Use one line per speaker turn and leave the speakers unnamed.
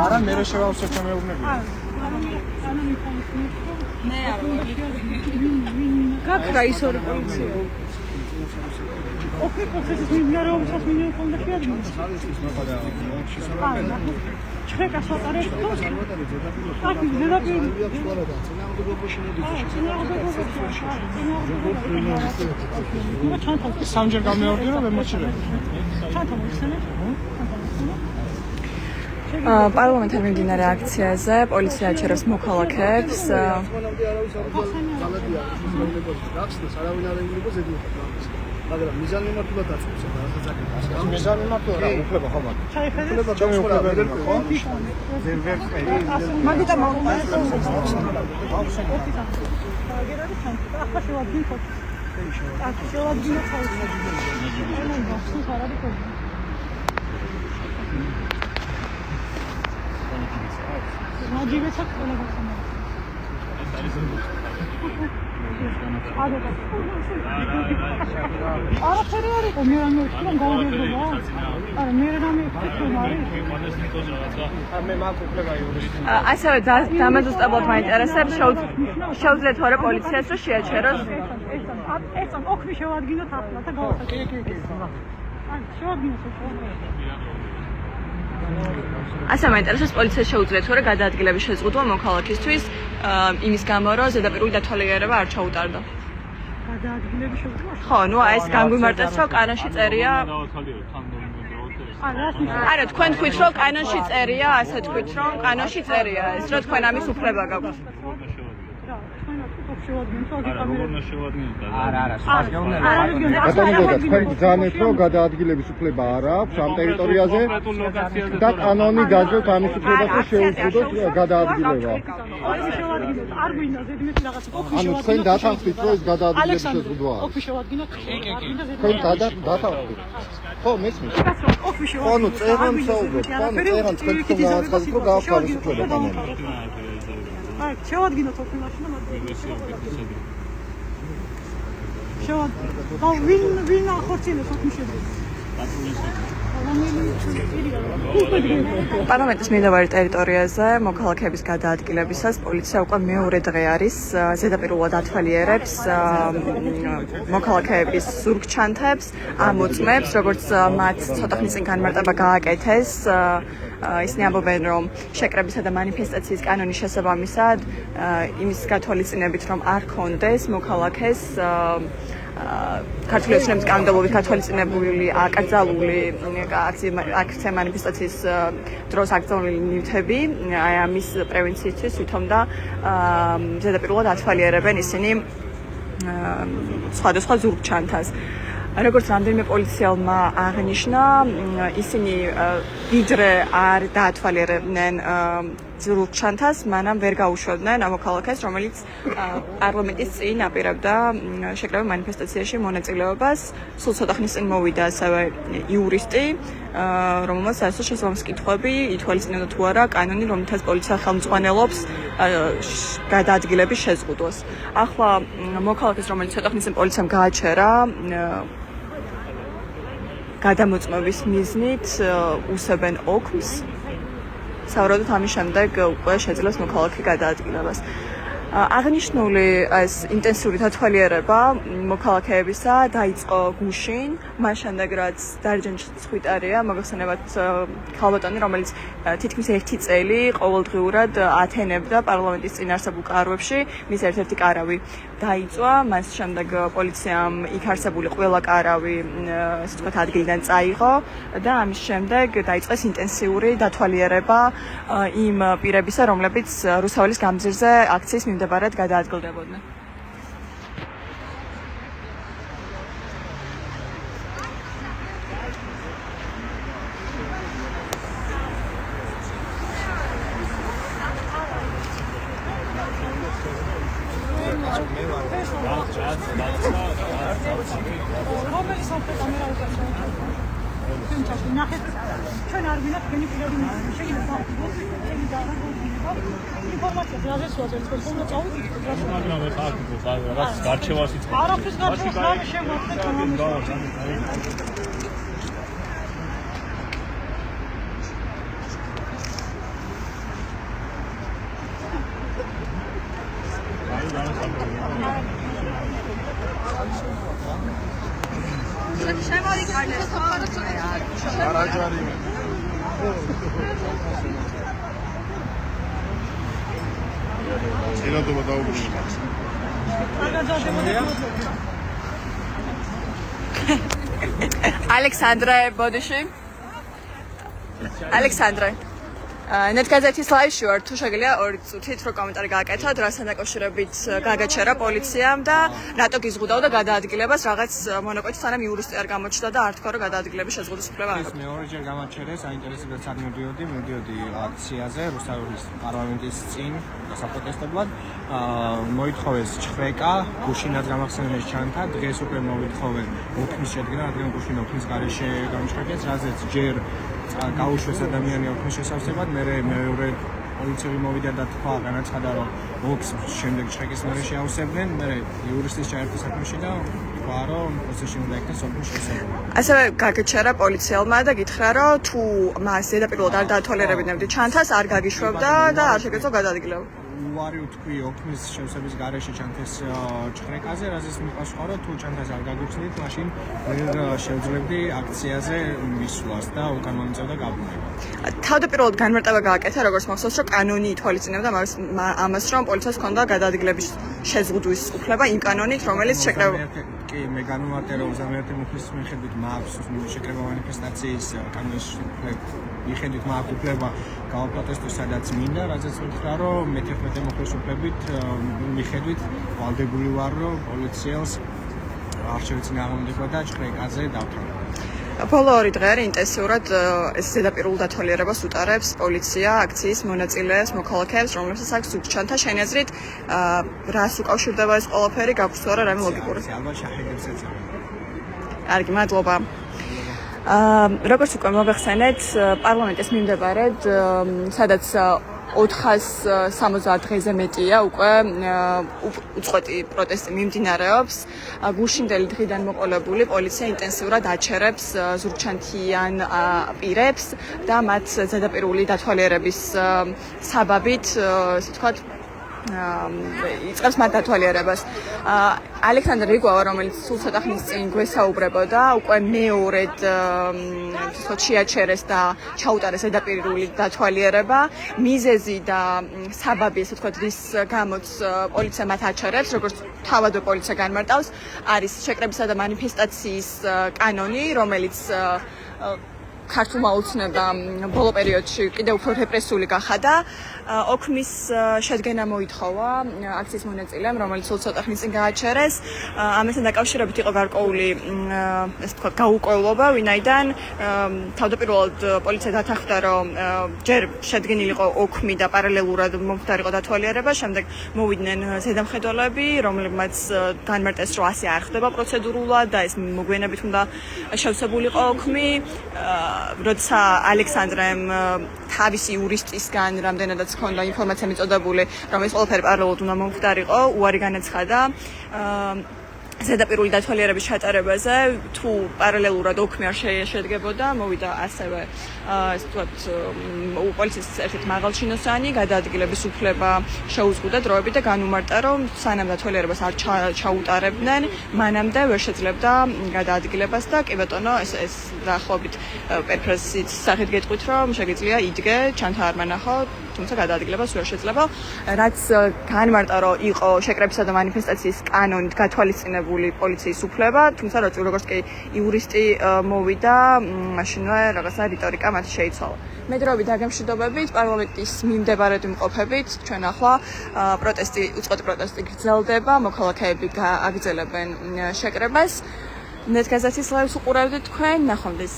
არა მე შევავსებ მეუბნები.
მე არ ვარ. გაქრა ის ორი პოლიცია.
Okay, proces międzynarodowy czas minął pan na świecie. Czeka się na resztę. Tak,
სამჯერ გამეორდინო მე მოჩერე.
პარლამენტთან მიმდინარე აქციაზე პოლიცია აჩერებს მოქალაქეებს.
მაგრამ მიზანი მართლა დაწყობს და რაღაცა
მიზანი მართლა რა უფლება ხომ აქ?
უფლება ჩემი უფლება ვერ ხო?
მაგიტა მაგომა არაფერი არ იყო მე არ მოვიდა გავიგებდა არა მე რა
მე მაგ უფლება იურისტი
ასევე დამეზუსტებლად მაინტერესებს შეუძლიათ თორე პოლიციას რომ შეაჩეროს
ეს ოქმი შევადგინოთ ახლა და გავაკეთოთ კი შევადგინოთ
ასე მაინტერესებს პოლიციას შეუძლიათ თორე გადაადგილების შეზღუდვა მოქალაქისთვის იმის გამო რომ ზედაპირული დათვალიერება არ ჩაუტარდა ხო, ნუ ეს განგვიმარტეს რომ კანონში წერია არა, თქვენ თქვით რომ კანონში წერია, ასე თქვით რომ კანონში წერია ეს, რომ თქვენ ამის უფლება გაქვთ.
თქვენ ბრძანეთ რომ გადაადგილების უფლება არ აქვს ამ ტერიტორიაზე და კანონი გაძლევთ ამის უფლებას რომ შეუძლოთ გადაადგილება.
არ გვინდა ზედმეტი რაღაცა
ანუ თქვენ დათანხმდით რომ ეს გადაადგილების შეზღუდვაა. თქვენ დათანხმდით. ხო, მესმის. ხო, ნუ წერან საუბრობ. ხო, წერან თქვენ განაცხადეთ რომ გააქვთ ამის უფლება კანონი.
აი, შევადგინოთ ოქი მაშინა მაგრამ შევადგინოთ. ვინ ახორციელებს ოქი შედეგს?
პარლამენტის მიმდებარე ტერიტორიაზე მოქალაქეების გადაადგილებისას პოლიცია უკვე მეორე დღე არის ზედაპირულად ათვალიერებს მოქალაქეების ზურგჩანთებს, ამოწმებს, როგორც მათ ცოტა ხნის წინ განმარტება გააკეთეს. ისინი ამბობენ, რომ შეკრებისა და მანიფესტაციის კანონის შესაბამისად იმის გათვალისწინებით, რომ არ ქონდეს მოქალაქეს ქართული ოცნების კანონმდებლობით გათვალისწინებული აკრძალული აქცია მანიფესტაციის დროს აკრძალული ნივთები, აი ამის პრევენციისთვის ვითომ და ზედაპირულად ათვალიერებენ ისინი სხვადასხვა ზურგჩანთას. როგორც რამდენიმე პოლიციელმა აღნიშნა, ისინი ვიდრე არ დაათვალიერებდნენ ზურგჩანთას, მანამ ვერ გაუშვებდნენ ამ მოქალაქეს, რომელიც პარლამენტის წინ აპირებდა შეკრებილ მანიფესტაციაში მონაწილეობას. სულ ცოტა ხნის წინ მოვიდა ასევე იურისტი, რომელმაც საერთოდ შესაბამისი კითხვები ითვალისწინებდა თუ არა კანონი, რომელთაც პოლიცია ხელმძღვანელობს გადაადგილების შეზღუდვას. ახლა მოქალაქეს, რომელიც ცოტა ხნის წინ პოლიციამ გააჩერა, გადამოწმების მიზნით უსებენ ოქმს. სავარაუდოდ ამის შემდეგ უკვე შეძლებს მოქალაქე გადაადგილებას. აღნიშნული ეს ინტენსიური დათვალიერება მოქალაქეებისა დაიწყო გუშინ, მას შემდეგ რაც დარჯანში ცხვიტარია, მოგახსენებათ ქალბატონი, რომელიც თითქმის 1 წელი ყოველდღიურად ათენებდა პარლამენტის წინ არსებულ კარვებში, მის ერთ-ერთი კარავი დაიწვა, მას შემდეგ პოლიციამ იქ არსებული ყველა კარავი, ასე ვთქვათ, ადგილიდან წაიღო და ამის შემდეგ დაიწყეს ინტენსიური დათვალიერება იმ პირებისა, რომლებიც რუსთაველის გამზირზე აქციის მიმდებარედ გადაადგილდებოდნენ.
ჩვენ არ გვინდა თქვენი პირადი შეიძლება ინფორმაცია რაზეც ვაწერთ, ხოლმე წავიდით რაზეც.
მაგრამ ეხლა რაღაც გარჩევას იწყებს.
არაფერს გარჩევას რა შემოგვიყვება.
ელადობა დაუბრუნდა.
ალექსანდრე ბოდიში. ალექსანდრე. ნეტგაზეთის ლაივში ვარ, თუ შეგიძლია 2 წუთით რო კომენტარი გააკეთოთ, რასთან დაკავშირებით გაგაჩერა პოლიციამ და რატო გიზღუდაო და გადაადგილებას რაღაც მონაკვეთი სანამ იურისტი არ გამოჩნდა და არ თქვა რომ გადაადგილების შეზღუდვის უფლება არ აქვს.
მეორეჯერ გამაჩერეს, საინტერესოა სად მივდიოდი აქციაზე რუსთავის პარლამენტის წინ საპროტესტებლად. მოითხოვეს ჩხრეკა, გუშინაც გამახსენეს ჩანთა, დღეს უკვე მოითხოვენ ოქნის შედგენა, რადგან გუშინ ოქნის გარეშე გამჩხერდეს, რაზეც ჯერ გაუშვეს ადამიანი ოქნის შესავსებად, მეორე პოლიციური მოვიდა და თქვა განაცხადა რომ ოქს შემდეგ ჩხეკის მერე შეავსებდნენ, მერე იურისტის ჩაერთო საქმეში და თქვა რომ პროცესში უნდა იქნეს ოქნის შესავსება.
ასევე გაგაჩერა პოლიციელმა და გითხრა რომ თუ მას ზედაპირულად არ დაათვალიერებინებდი ჩანთას, არ გაგიშვებდა და არ შეგეძლო გადაადგილება.
უარი ვთქვი ოქნის შევსების გარეშე ჩანთეს ჩხრეკაზე, რაზეც მიყვარს რომ თუ ჩანთას არ გაგუხსნით, მაშინ ვერ შევძლებდი აქციაზე მისვლას და უკან მომწევდა გაბრუნება.
თავდაპირველად განმარტება გააკეთა, როგორც მახსოვს, რომ კანონი ითვალისწინებდა ამას, რომ პოლიციას ჰქონდა გადაადგილების შეზღუდვის უფლება იმ კანონით, რომელიც შეკრება.
კი, მე განმარტე რომ 21 მუხლის მიხედვით მაქვს შეკრება მანიფესტაციის კანონის მიხედვით მაქვს უფლება გავაპროტესტო სადაც მინდა, რაზეც ვთქვა რომ მე-11 მუხლის უფლებით მიხედვით ვალდებული ვარ რომ პოლიციელს არჩევის წინააღმდეგობა და ჩხრეკაზე დავთვალო.
ბოლო 2 დღე არის ინტენსიურად ეს ზედაპირულ დათვალიერებას უტარებს პოლიცია აქციის მონაწილეებს, მოქალაქეებს, რომლებსაც აქვს სუქჩანთა შენეზრით, რას უკავშირდება ეს ყველაფერი, გაქვს თუ არა რამე ლოგიკური?
ალბათ შაჰიდებს ეწევენ.
კარგი, მადლობა. როგორც უკვე მოგახსენეთ, პარლამენტის მიმდებარედ, სადაც 470 დღეზე მეტია უკვე უწყვეტი პროტესტი მიმდინარეობს. გუშინდელი დღიდან მოყოლებული პოლიცია ინტენსიურად აჩერებს ზურგჩანთიან პირებს და მათ ზედაპირული დათვალიერების საბაბით, ასე ვთქვათ, იწყებს მათ დათვალიერებას. ალექსანდრე რიგოვა, რომელიც სულ ცოტა ხნის წინ გვესაუბრებოდა, უკვე მეორედ შეაჩერეს და ჩაუტარეს ზედაპირული დათვალიერება. მიზეზი და საბაბი, ასე ვთქვათ, რის გამოც პოლიცია მათ აჩერებს, როგორც თავადვე პოლიცია განმარტავს, არის შეკრებისა და მანიფესტაციის კანონი, რომელიც ქართულმა ოცნებამ ბოლო პერიოდში კიდევ უფრო რეპრესიული გახადა. ოქმის შედგენა მოითხოვა აქციის მონაწილეამ, რომელიც სულ ცოტა ხნის წინ გააჩერეს. ამასთან დაკავშირებით იყო გარკვეული, ესე ვთქვათ, გაურკვევლობა, ვინაიდან თავდაპირველად პოლიცია დათანხმდა, რომ ჯერ შედგენილიყო ოქმი და პარალელურად მომხდარიყო დათვალიერება, შემდეგ მოვიდნენ ზედამხედველები, რომლებმაც განმარტეს, რომ ასე არ ხდება პროცედურულად და ეს მოგვიანებით უნდა შევსებულიყო ოქმი. როცა ალექსანდრემ თავისი იურისტისგან რამდენადაც ჰქონდა ინფორმაცია მიწოდებული, რომ ეს ყველაფერი პარალელურად უნდა მომხდარიყო, უარი განაცხადა ზედაპირული დათვალიერების ჩატარებაზე, თუ პარალელურად ოქმი არ შედგებოდა, მოვიდა ასევე ასე ვთქვათ პოლიციის ერთ-ერთი მაღალჩინოსანი, გადაადგილების უფლება შეუზღუდა დროებით და განუმარტა, რომ სანამ დათვალიერებას არ ჩაუტარებდნენ, მანამდე ვერ შეძლებდა გადაადგილებას და კი ბატონო, ეს დაახლოებით პერფრაზით სახით გეტყვით, რომ შეგიძლია იდგე, ჩანთა არ მანახო, თუმცა გადაადგილებას ვერ შეძლება. რაც განმარტა, რომ იყო შეკრებისა და მანიფესტაციის კანონით გათვალისწინებული პოლიციის უფლება, თუმცა როგორც კი იურისტი მოვიდა, მაშინვე რაღაცა რიტორიკა მათ შეიცვალა. მე დროებით დაგემშვიდობებით, პარლამენტის მიმდებარედ ვიმყოფებით, ჩვენ ახლა უწყვეტი პროტესტი გრძელდება, მოქალაქეები აგრძელებენ შეკრებას. ნეტგაზეთის ლაივს უყურავდით თქვენ, ნახვამდის.